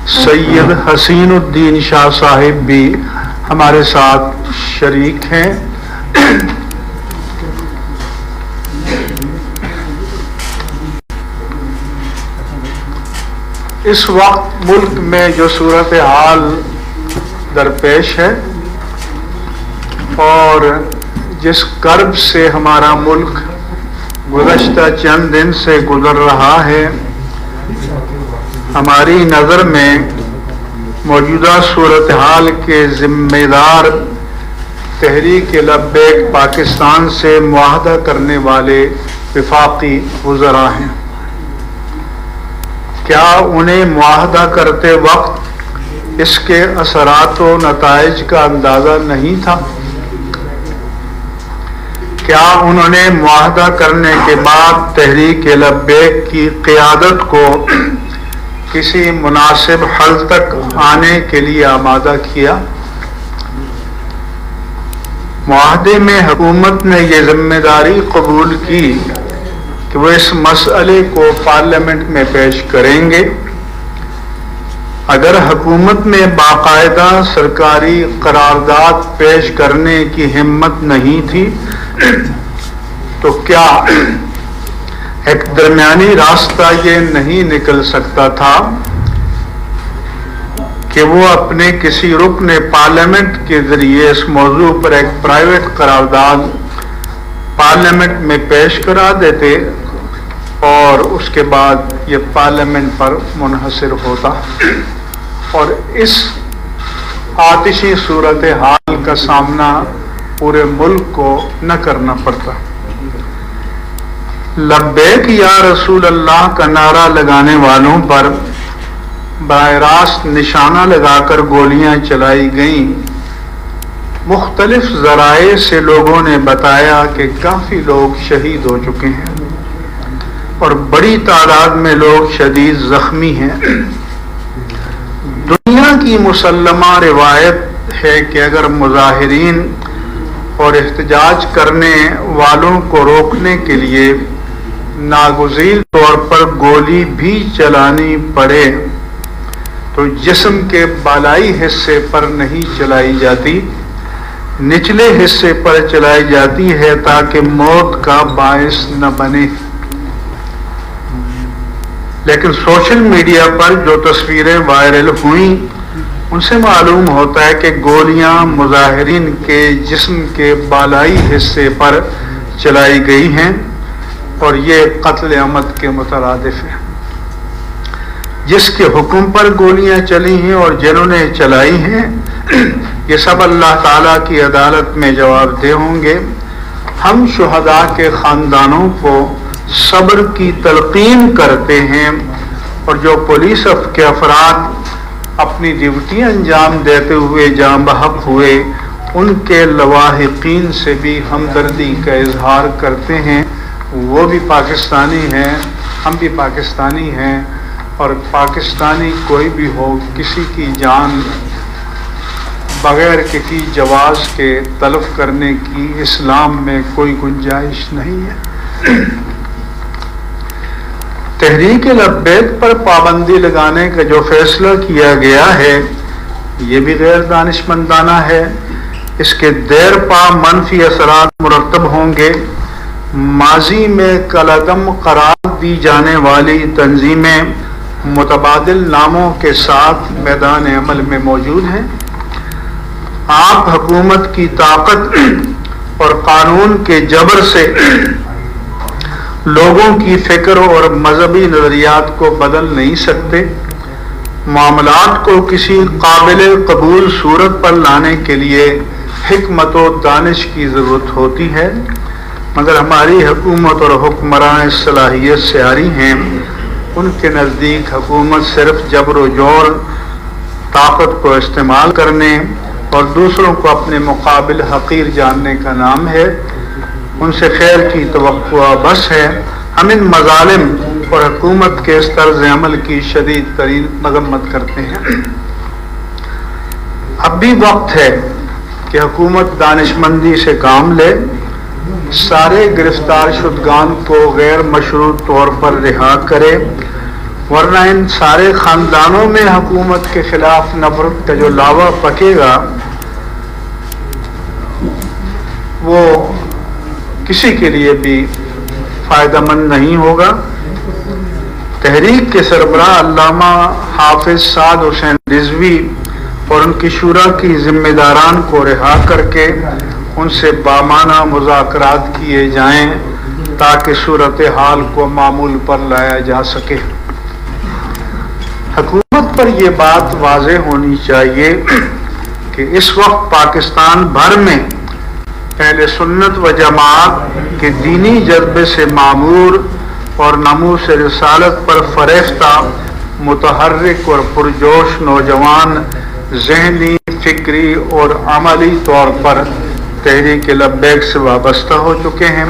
سید حسین الدین شاہ صاحب بھی ہمارے ساتھ شریک ہیں۔ اس وقت ملک میں جو صورتحال درپیش ہے اور جس کرب سے ہمارا ملک گزشتہ چند دن سے گزر رہا ہے، ہماری نظر میں موجودہ صورتحال کے ذمہ دار تحریک لبیک پاکستان سے معاہدہ کرنے والے وفاقی وزراء ہیں۔ کیا انہیں معاہدہ کرتے وقت اس کے اثرات و نتائج کا اندازہ نہیں تھا؟ کیا انہوں نے معاہدہ کرنے کے بعد تحریک لبیک کی قیادت کو کسی مناسب حل تک آنے کے لیے آمادہ کیا؟ معاہدے میں حکومت نے یہ ذمہ داری قبول کی کہ وہ اس مسئلے کو پارلیمنٹ میں پیش کریں گے۔ اگر حکومت میں باقاعدہ سرکاری قرارداد پیش کرنے کی ہمت نہیں تھی تو کیا ایک درمیانی راستہ یہ نہیں نکل سکتا تھا کہ وہ اپنے کسی رکن پارلیمنٹ کے ذریعے اس موضوع پر ایک پرائیویٹ قرارداد پارلیمنٹ میں پیش کرا دیتے اور اس کے بعد یہ پارلیمنٹ پر منحصر ہوتا اور اس آتشی صورتحال کا سامنا پورے ملک کو نہ کرنا پڑتا۔ لبیک یا رسول اللہ کا نعرہ لگانے والوں پر براہ راست نشانہ لگا کر گولیاں چلائی گئیں۔ مختلف ذرائع سے لوگوں نے بتایا کہ کافی لوگ شہید ہو چکے ہیں اور بڑی تعداد میں لوگ شدید زخمی ہیں۔ دنیا کی مسلمہ روایت ہے کہ اگر مظاہرین اور احتجاج کرنے والوں کو روکنے کے لیے ناگزیر طور پر گولی بھی چلانی پڑے تو جسم کے بالائی حصے پر نہیں چلائی جاتی، نچلے حصے پر چلائی جاتی ہے تاکہ موت کا باعث نہ بنے۔ لیکن سوشل میڈیا پر جو تصویریں وائرل ہوئیں ان سے معلوم ہوتا ہے کہ گولیاں مظاہرین کے جسم کے بالائی حصے پر چلائی گئی ہیں اور یہ قتل عمد کے مترادف ہے۔ جس کے حکم پر گولیاں چلی ہیں اور جنہوں نے چلائی ہیں یہ سب اللہ تعالیٰ کی عدالت میں جواب دہ ہوں گے۔ ہم شہداء کے خاندانوں کو صبر کی تلقین کرتے ہیں اور جو پولیس کے افراد اپنی ڈیوٹی انجام دیتے ہوئے جاں بحق ہوئے ان کے لواحقین سے بھی ہمدردی کا اظہار کرتے ہیں۔ وہ بھی پاکستانی ہیں، ہم بھی پاکستانی ہیں اور پاکستانی کوئی بھی ہو کسی کی جان بغیر کسی جواز کے تلف کرنے کی اسلام میں کوئی گنجائش نہیں ہے۔ تحریک لبیک پر پابندی لگانے کا جو فیصلہ کیا گیا ہے یہ بھی غیر دانشمندانہ ہے۔ اس کے دیر پا منفی اثرات مرتب ہوں گے۔ ماضی میں کالعدم قرار دی جانے والی تنظیمیں متبادل ناموں کے ساتھ میدان عمل میں موجود ہیں۔ آپ حکومت کی طاقت اور قانون کے جبر سے لوگوں کی فکر اور مذہبی نظریات کو بدل نہیں سکتے۔ معاملات کو کسی قابل قبول صورت پر لانے کے لیے حکمت و دانش کی ضرورت ہوتی ہے، مگر ہماری حکومت اور حکمران صلاحیت سے عاری ہیں۔ ان کے نزدیک حکومت صرف جبر و جور، طاقت کو استعمال کرنے اور دوسروں کو اپنے مقابل حقیر جاننے کا نام ہے۔ ان سے خیر کی توقع بس ہے۔ ہم ان مظالم اور حکومت کے اس طرز عمل کی شدید ترین مذمت کرتے ہیں۔ اب بھی وقت ہے کہ حکومت دانشمندی سے کام لے، سارے گرفتار شدگان کو غیر مشروط طور پر رہا کرے ورنہ ان سارے خاندانوں میں حکومت کے خلاف نفرت کا جو لاوا پکے گا وہ کسی کے لیے بھی فائدہ مند نہیں ہوگا۔ تحریک کے سربراہ علامہ حافظ سعد حسین رضوی اور ان کی شورا کی ذمہ داران کو رہا کر کے ان سے بامانہ مذاکرات کیے جائیں تاکہ صورتحال کو معمول پر لایا جا سکے۔ حکومت پر یہ بات واضح ہونی چاہیے کہ اس وقت پاکستان بھر میں اہل سنت و جماعت کے دینی جذبے سے معمور اور ناموس رسالت پر فریفتہ متحرک اور پرجوش نوجوان ذہنی، فکری اور عملی طور پر تحریک لبیک سے وابستہ ہو چکے ہیں۔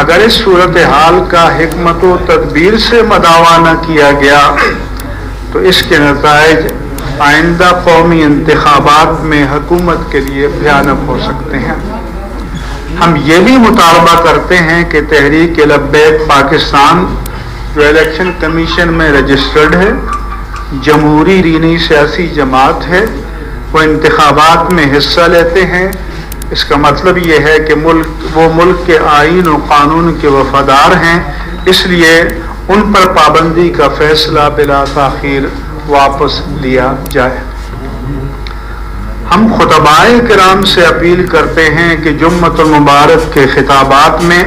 اگر اس صورتحال کا حکمت و تدبیر سے مداوا نہ کیا گیا تو اس کے نتائج آئندہ قومی انتخابات میں حکومت کے لیے بھیانک ہو سکتے ہیں۔ ہم یہ بھی مطالبہ کرتے ہیں کہ تحریک لبیک پاکستان جو الیکشن کمیشن میں رجسٹرڈ ہے، جمہوری دینی سیاسی جماعت ہے، وہ انتخابات میں حصہ لیتے ہیں۔ اس کا مطلب یہ ہے کہ وہ ملک کے آئین و قانون کے وفادار ہیں، اس لیے ان پر پابندی کا فیصلہ بلا تاخیر واپس لیا جائے۔ ہم خطبائے کرام سے اپیل کرتے ہیں کہ جمعۃ المبارک کے خطابات میں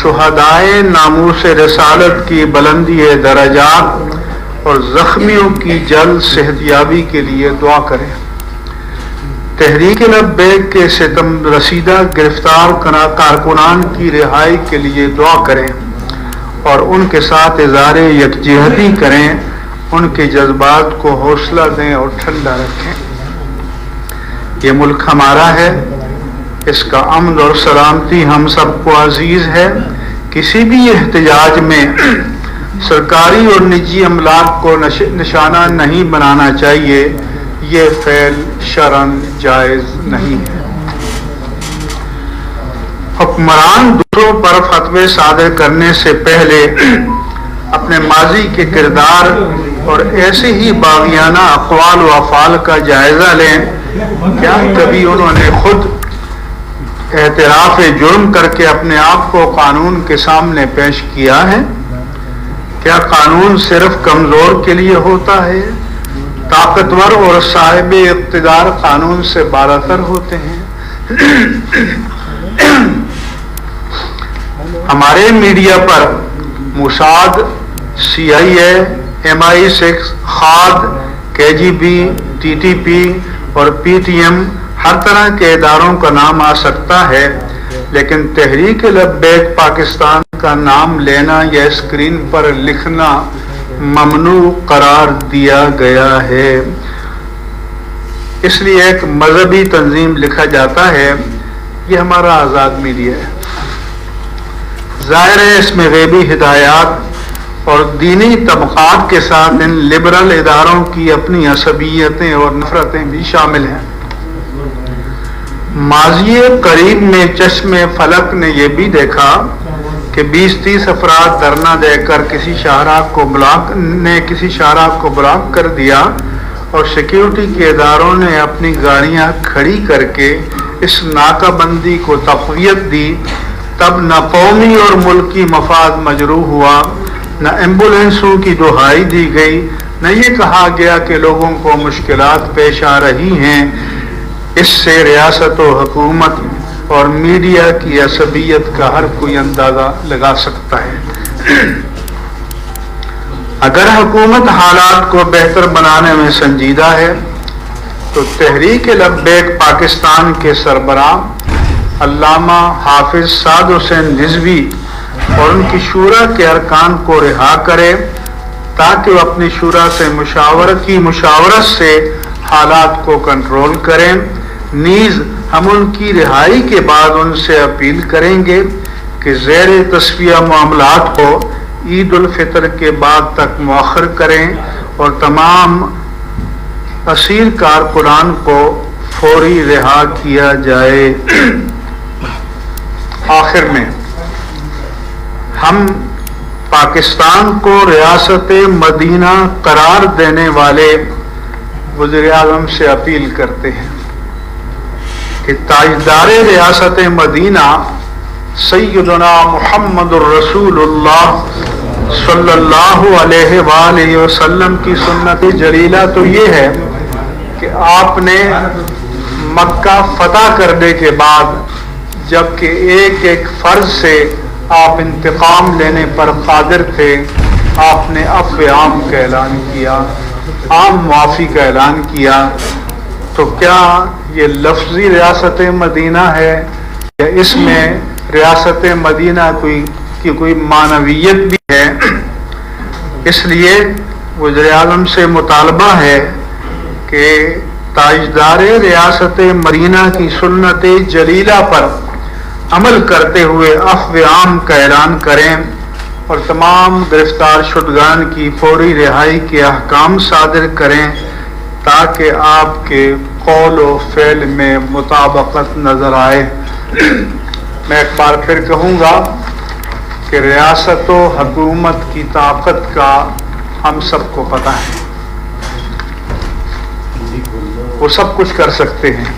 شہدائے ناموس رسالت کی بلندی درجات اور زخمیوں کی جلد صحتیابی کے لیے دعا کریں۔ تحریک لبیک کے ستم رسیدہ گرفتار کارکنان کی رہائی کے لیے دعا کریں اور ان کے ساتھ اظہار یکجہتی کریں، ان کے جذبات کو حوصلہ دیں اور ٹھنڈا رکھیں۔ یہ ملک ہمارا ہے، اس کا امن اور سلامتی ہم سب کو عزیز ہے۔ کسی بھی احتجاج میں سرکاری اور نجی املاک کو نشانہ نہیں بنانا چاہیے، یہ فعل شرعاً جائز نہیں ہے۔ حکمران دوسروں پر فتوے صادر کرنے سے پہلے اپنے ماضی کے کردار اور ایسے ہی باغیانہ اقوال و افعال کا جائزہ لیں۔ کیا کبھی انہوں نے خود اعتراف جرم کر کے اپنے آپ کو قانون کے سامنے پیش کیا ہے؟ کیا قانون صرف کمزور کے لیے ہوتا ہے؟ طاقتور اور صاحب اقتدار قانون سے بالاتر ہوتے ہیں۔ ہمارے میڈیا پر Mossad, CIA، MI6، KHAD, KGB، TTP اور PTM ہر طرح کے اداروں کا نام آ سکتا ہے، لیکن تحریک لبیک پاکستان کا نام لینا یا اسکرین پر لکھنا ممنوع قرار دیا گیا ہے۔ اس لیے ایک مذہبی تنظیم لکھا جاتا ہے، یہ ہمارا آزاد میڈیا ہے۔ ظاہر ہے اس میں غیبی ہدایات اور دینی طبقات کے ساتھ ان لبرل اداروں کی اپنی عصبیتیں اور نفرتیں بھی شامل ہیں۔ ماضی قریب میں چشم فلک نے یہ بھی دیکھا کہ 20-30 افراد دھرنا دے کر کسی شاہراہ کو بلاک کر دیا اور سیکیورٹی کے اداروں نے اپنی گاڑیاں کھڑی کر کے اس ناکہ بندی کو تقویت دی۔ تب نہ قومی اور ملکی مفاد مجروح ہوا، نہ ایمبولینسوں کی دہائی دی گئی، نہ یہ کہا گیا کہ لوگوں کو مشکلات پیش آ رہی ہیں۔ اس سے ریاست و حکومت اور میڈیا کی عصبیت کا ہر کوئی اندازہ لگا سکتا ہے۔ اگر حکومت حالات کو بہتر بنانے میں سنجیدہ ہے تو تحریک لبیک پاکستان کے سربراہ علامہ حافظ سعد حسین رضوی اور ان کی شورا کے ارکان کو رہا کرے تاکہ وہ اپنی شورا سے مشاورت سے حالات کو کنٹرول کریں۔ نیز ہم ان کی رہائی کے بعد ان سے اپیل کریں گے کہ زیر تصفیہ معاملات کو عید الفطر کے بعد تک مؤخر کریں اور تمام اسیر کارکنان کو فوری رہا کیا جائے۔ آخر میں ہم پاکستان کو ریاست مدینہ قرار دینے والے وزیر اعظم سے اپیل کرتے ہیں کہ تاجدار ریاست مدینہ سیدنا محمد الرسول اللہ صلی اللہ علیہ وآلہ وسلم کی سنت جلیلہ تو یہ ہے کہ آپ نے مکہ فتح کرنے کے بعد جبکہ ایک ایک فرض سے آپ انتقام لینے پر قادر تھے، آپ نے عفو عام کا اعلان کیا، عام معافی کا اعلان کیا. تو کیا یہ لفظی ریاست مدینہ ہے یا اس میں ریاست مدینہ کی کوئی معنویت بھی ہے؟ اس لیے وزیر اعظم سے مطالبہ ہے کہ تاجدار ریاست مدینہ کی سنت جلیلہ پر عمل کرتے ہوئے عفو عام کا اعلان کریں اور تمام گرفتار شدگان کی فوری رہائی کے احکام صادر کریں تاکہ آپ کے قول و فعل میں مطابقت نظر آئے. میں ایک بار پھر کہوں گا کہ ریاست و حکومت کی طاقت کا ہم سب کو پتہ ہے، وہ سب کچھ کر سکتے ہیں،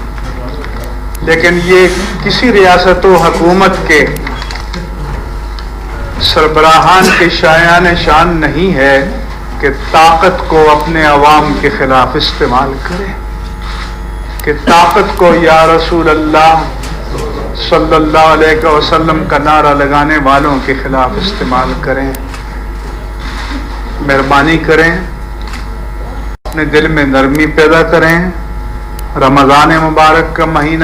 لیکن یہ کسی ریاست و حکومت کے سربراہان کے شایان شان نہیں ہے کہ طاقت کو اپنے عوام کے خلاف استعمال کرے، کہ طاقت کو یا رسول اللہ صلی اللہ علیہ وسلم کا نعرہ لگانے والوں کے خلاف استعمال کریں. مہربانی کریں، اپنے دل میں نرمی پیدا کریں. رمضان مبارک کا مہینہ